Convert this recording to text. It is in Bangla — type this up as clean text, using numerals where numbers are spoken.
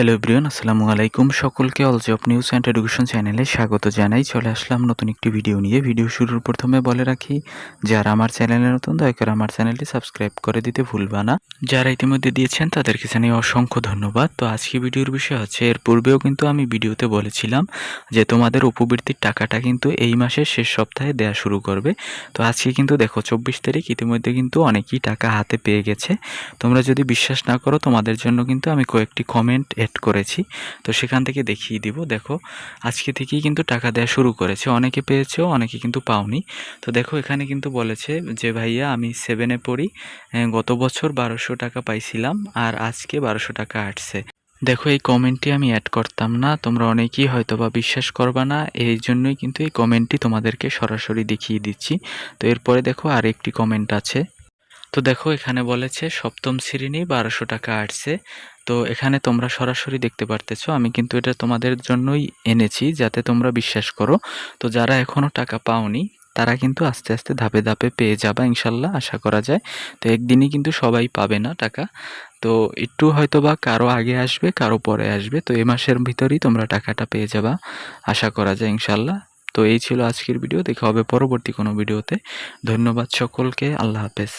হ্যালো এভরিওয়ান, আসসালামু আলাইকুম। সকলকে all job news and education চ্যানেলে স্বাগত জানাই। চলে আসলাম নতুন একটি ভিডিও নিয়ে। ভিডিও শুরুর প্রথমে বলে রাখি, যারা আমার চ্যানেলে নতুন দয়া করে আমার চ্যানেলটি সাবস্ক্রাইব করে দিতে ভুলবা না। যারা ইতিমধ্যে দিয়েছেন তাদেরকে জানাই অসংখ্য ধন্যবাদ। তো আজকে ভিডিওর বিষয় হচ্ছে, এর পূর্বেও কিন্তু আমি ভিডিওতে বলেছিলাম যে তোমাদের উপবৃত্তির টাকাটা কিন্তু এই মাসের শেষ সপ্তাহে দেয়া শুরু করবে। তো আজকে কিন্তু দেখো 24 তারিখ, ইতিমধ্যে কিন্তু অনেকেই টাকা হাতে পেয়ে গেছে। তোমরা যদি বিশ্বাস না করো, তোমাদের জন্য কিন্তু আমি কয়েকটি কমেন্ট এড করেছি, তো সেখান থেকে দেখিয়ে দিব। দেখো, আজকে থেকেই কিন্তু টাকা দেওয়া শুরু করেছে। অনেকে পেয়েছেও, অনেকে কিন্তু পাওনি। তো দেখো, এখানে কিন্তু বলেছে যে ভাইয়া আমি 7-এ পড়ি, গত বছর 1200 টাকা পাইছিলাম আর আজকে 1200 টাকা আসছে। দেখো, এই কমেন্টটি আমি অ্যাড করতাম না, তোমরা অনেকেই হয়তো বা বিশ্বাস করবা না, এই জন্যই কিন্তু এই কমেন্টটি তোমাদেরকে সরাসরি দেখিয়ে দিচ্ছি। তো এরপরে দেখো আর একটি কমেন্ট আছে। তো দেখো, এখানে বলেছে সপ্তম শ্রেণী 1200 টাকা আসছে। তো এখানে তোমরা সরাসরি দেখতে পারতেছো, আমি কিন্তু এটা তোমাদের জন্যই এনেছি যাতে তোমরা বিশ্বাস করো। তো যারা এখনো টাকা পাওনি তারা কিন্তু আস্তে আস্তে ধাপে ধাপে পেয়ে যাবা ইনশাল্লাহ, আশা করা যায়। তো একদিনই কিন্তু সবাই পাবে না টাকা। তো একটু হয়তো বা কারো আগে আসবে, কারো পরে আসবে। তো এ মাসের ভিতরেই তোমরা টাকাটা পেয়ে যাবা, আশা করা যায় ইনশাল্লাহ। তো এই ছিল আজকের ভিডিও। দেখা হবে পরবর্তী কোনো ভিডিওতে। ধন্যবাদ সকলকে। আল্লাহ হাফেজ।